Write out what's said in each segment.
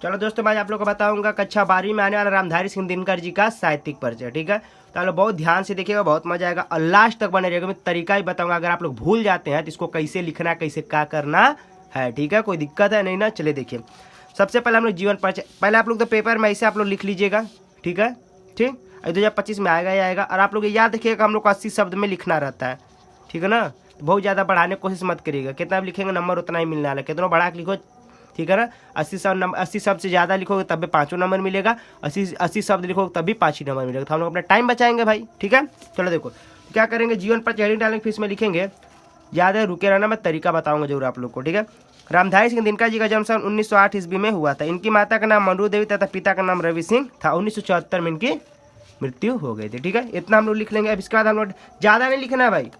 चलो दोस्तों, मैं आप लोग को बताऊंगा कक्षा 12वीं में आने वाला रामधारी सिंह दिनकर जी का साहित्यिक परिचय। ठीक है, तो आप लोग बहुत ध्यान से देखिएगा, बहुत मजा आएगा और लास्ट तक बने रहेगा। मैं तरीका ही बताऊंगा, अगर आप लोग भूल जाते हैं तो इसको कैसे लिखना, कैसे क्या करना है। ठीक है, कोई दिक्कत है नहीं ना। चलिए देखिए, सबसे पहले हम लोग जीवन परिचय, पहले आप लोग तो पेपर में ऐसे आप लोग लिख लीजिएगा। ठीक है, ठीक 2025 में आएगा ही आएगा। और आप लोग ये याद रखिएगा, हम लोग को 80 शब्द में लिखना रहता है। ठीक है ना, तो बहुत ज़्यादा बढ़ाने की कोशिश मत करिएगा, कितना भी लिखेंगे नंबर उतना ही मिलने वाला है। कितना बढ़ा के लिखो, ठीक है ना। 80 शब्द से ज़्यादा लिखोगे तब भी 5 नंबर मिलेगा, 80 शब्द लिखोगे तब भी 5 ही नंबर मिलेगा। तो हम लोग अपना टाइम बचाएंगे भाई। ठीक है, चलो देखो क्या करेंगे, जीवन पर हेडिंग डालेंगे, फिर इसमें लिखेंगे। याद है, रुके रहना, मैं तरीका बताऊंगा जरूर आप लोग को। ठीक है, रामधारी सिंह दिनकर जी का जन्म सन 1908 ईस्वी में हुआ था। इनकी माता का नाम मंडू देवी तथा पिता का नाम रवि सिंह था। 1974 में इनकी मृत्यु हो गई थी। ठीक है, इतना हम लोग लिख लेंगे। अब इसके बाद हम लोग ज़्यादा नहीं लिखना है भाई।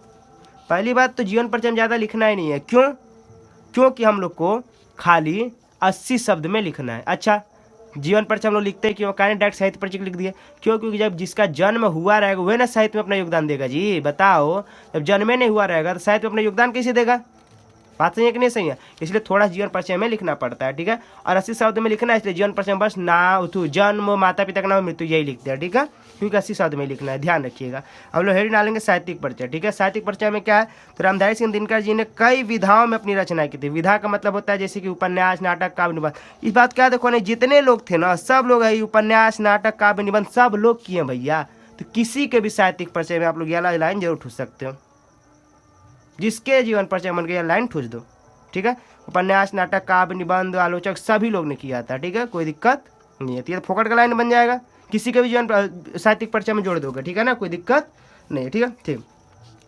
पहली बात तो जीवन परिचय में ज़्यादा लिखना ही नहीं है। क्यों? क्योंकि हम लोग को खाली 80 शब्द में लिखना है। अच्छा, जीवन परिचय हम लोग लिखते हैं क्यों? कहने डायरेक्ट साहित्य परिचय लिख दिए। क्यों? क्योंकि जब जिसका जन्म हुआ रहेगा वह ना साहित्य में अपना योगदान देगा जी। बताओ, जब जन्मे नहीं हुआ रहेगा तो साहित्य में अपना योगदान कैसे देगा? बात सही है कि नहीं सही है? इसलिए थोड़ा जीवन परिचय में लिखना पड़ता है। ठीक है, और 80 शब्द में लिखना है, इसलिए जीवन परिचय में बस ना जन्म, माता पिता का नाम, मृत्यु, यही लिखते हैं। ठीक है, क्योंकि 80 शब्द में लिखना है, ध्यान रखिएगा। हम लोग हेडिंग डालेंगे साहित्यिक परिचय। ठीक है, साहित्यिक परिचय में क्या है, तो रामधारी सिंह दिनकर जी ने कई विधाओं में अपनी रचना की थी। विधा का मतलब होता है जैसे कि उपन्यास, नाटक, काव्य, निबंध। इस बात क्या देखो नहीं, जितने लोग थे ना, सब लोग है उपन्यास, नाटक, काव्य, निबंध सब लोग किए भैया। तो किसी के भी साहित्यिक परिचय में आप लोग यह लाइन जरूर ठूस सकते हो। जिसके जीवन परिचय मन गया लाइन ठूस दो। ठीक है, उपन्यास, नाटक, काव्य, निबंध, आलोचक सभी लोग ने किया था। ठीक है, कोई दिक्कत नहीं है। तो फोकट का लाइन बन जाएगा, किसी के भी जीवन साहित्यिक परिचय में जोड़ दोगे। ठीक है ना, कोई दिक्कत नहीं है। ठीक है, ठीक।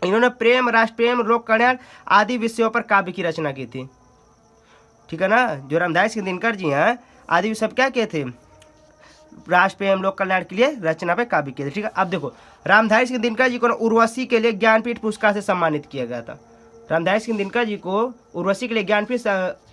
इन्होंने प्रेम, राष्ट्र प्रेम, लोक कल्याण आदि विषयों पर काव्य की रचना की थी। ठीक है ना, जो रामधारी सिंह दिनकर जी हैं, आदि सब क्या किए थे, राष्ट्र प्रेम, लोक कल्याण के लिए रचना पे काव्य किए थे। ठीक है, अब देखो, रामधारी सिंह दिनकर जी को उर्वशी के लिए ज्ञानपीठ पुरस्कार से सम्मानित किया गया था। रामधारी सिंह दिनकर जी को उर्वशी के लिए ज्ञानपीठ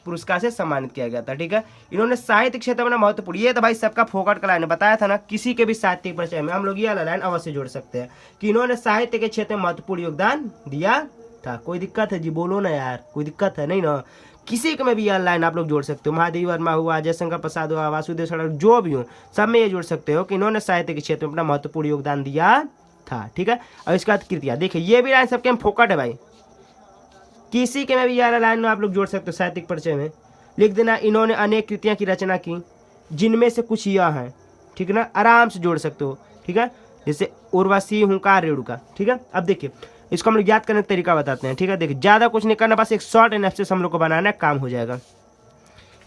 पुरस्कार से सम्मानित किया गया था। ठीक है, इन्होंने साहित्य क्षेत्र में महत्वपूर्ण, ये तो भाई सबका फोकट का लाइन बताया था ना, किसी के भी साहित्यिक परिचय में हम लोग ये लाइन अवश्य जोड़ सकते हैं कि इन्होंने साहित्य के क्षेत्र में महत्वपूर्ण योगदान दिया था। कोई दिक्कत है जी? बोलो ना यार, कोई दिक्कत है नहीं ना? किसी के में भी यह लाइन आप लोग जोड़ सकते हो। महादेवी वर्मा हुआ, जयशंकर प्रसाद हुआ, वासुदेव सड़क, जो भी हो, सब में ये जोड़ सकते हो कि इन्होंने साहित्य के क्षेत्र में अपना महत्वपूर्ण योगदान दिया था। ठीक है, और इसके बाद कृतियाँ, देखिए ये भी लाइन सबके में फोकट है भाई। किसी के में भी यार लाइन में आप लोग जोड़ सकते हो साहित्यिक परिचय में, लिख देना इन्होंने अनेक कृतियाँ की रचना की, जिनमें से कुछ यह हैं। ठीक है ना, आराम से जोड़ सकते हो। ठीक है, जैसे उर्वशी, हुंकार, रेणुका। ठीक है, अब देखिए इसको हम लोग याद करने का तरीका बताते हैं। ठीक है, देखिए ज़्यादा कुछ नहीं करना, बस एक शॉर्ट एनालिसिस हम लोग को बनाना है, काम हो जाएगा।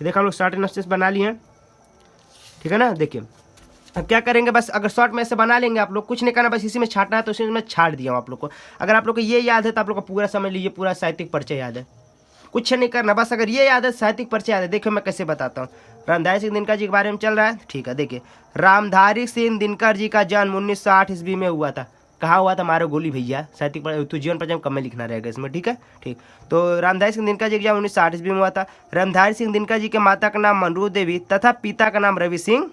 देखो हम लोग शॉर्ट एनालिसिस बना लिए हैं। ठीक है ना, देखिए अब क्या करेंगे, बस अगर शॉर्ट में से बना लेंगे, आप लोग कुछ नहीं करना, बस इसी में छाटना है तो इसी में छाट दिया हूँ आप लोग को। अगर आप लोग को ये याद है तो आप लोग को पूरा समझ लीजिए, पूरा साहित्यिक परिचय याद है, कुछ नहीं करना, बस अगर ये याद है साहित्यिक परिचय याद है। देखिए मैं कैसे बताता हूँ। रामधारी सिंह दिनकर जी के बारे में चल रहा है। ठीक है, देखिए रामधारी सिंह दिनकर जी का जन्म 1908 ईस्वी में हुआ था। कहाँ हुआ था? मारो गोली भैया, साहित्यिक तो जीवन परिचय कम में लिखना रहेगा इसमें। ठीक है, ठीक। तो रामधारी सिंह दिनकर जी का जन्म 1908 ईस्वी में हुआ था। रामधारी सिंह दिनकर जी के माता का नाम मंडू देवी तथा पिता का नाम रवि सिंह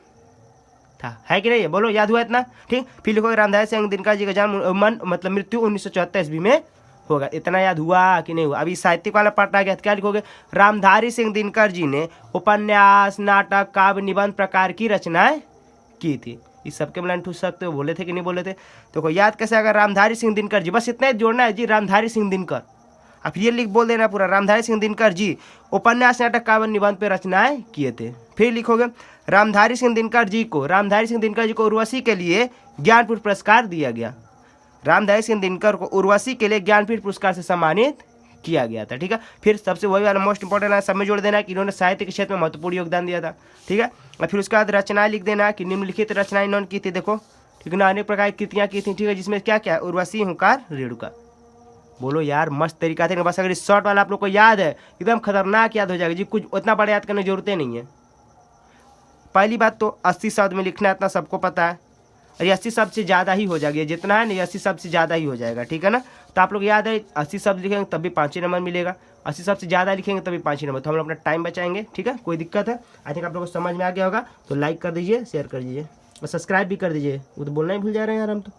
था। है कि नहीं? ये बोलो, याद हुआ इतना? ठीक। फिर लिखो रामधारी सिंह दिनकर जी का जन्म मतलब मृत्यु 1974 ईस्वी में होगा। इतना याद हुआ कि नहीं हुआ? अभी साहित्यिक वाला पार्ट आ गया, क्या लिखोगे? रामधारी सिंह दिनकर जी ने उपन्यास, नाटक, काव्य, निबंध प्रकार की रचनाएं की थी। इस सबके में लाइन ठूस सकते हो, बोले थे कि नहीं बोले थे? तो याद कैसे? अगर रामधारी सिंह दिनकर जी, बस इतना ही जोड़ना है जी, रामधारी सिंह दिनकर। अब ये लिख बोल देना पूरा, रामधारी सिंह दिनकर जी उपन्यास, नाटक, काव्य, निबंध पे रचनाएं किए थे। फिर लिखोगे रामधारी सिंह दिनकर जी को उर्वशी के लिए ज्ञानपीठ पुरस्कार दिया गया। रामधारी सिंह दिनकर को उर्वशी के लिए ज्ञानपीठ पुरस्कार से सम्मानित किया गया था। ठीक है, फिर सबसे वही वाला मोस्ट इंपॉर्टेंट है, सब में जोड़ देना कि इन्होंने साहित्य के क्षेत्र में महत्वपूर्ण योगदान दिया था। ठीक है, और फिर उसके बाद रचनाएं लिख देना कि निम्नलिखित रचनाएं इन्होंने की थी। देखो, ठीक है ना, अनेक प्रकार की कृतियाँ की थी। ठीक है, जिसमें क्या क्या? उर्वशी, हुंकार, रेणुका। बोलो यार, मस्त तरीका था। बस अगर इस शॉर्ट वाला आप लोग को याद है, एकदम खतरनाक याद हो जाएगा जी, कुछ उतना बड़ा याद करने की जरूरत नहीं है। पहली बात तो 80 शब्द में लिखना है, इतना सबको पता है, और 80 शब्द से ज़्यादा ही हो जाएगा, जितना है ना 80 शब्द से ज़्यादा ही हो जाएगा। ठीक है ना, तो आप लोग याद है 80 शब्द लिखेंगे तब भी 5 ही नंबर मिलेगा, 80 शब्द से ज़्यादा लिखेंगे तभी 5 ही नंबर। तो हम लोग अपना टाइम बचाएंगे। ठीक है, कोई दिक्कत है? आई थिंक आप लोग को समझ में आ गया होगा। तो लाइक कर दीजिए, शेयर कर दीजिए और सब्सक्राइब भी कर दीजिए। वो तो बोलना ही भूल जा रहे हैं यार हम तो।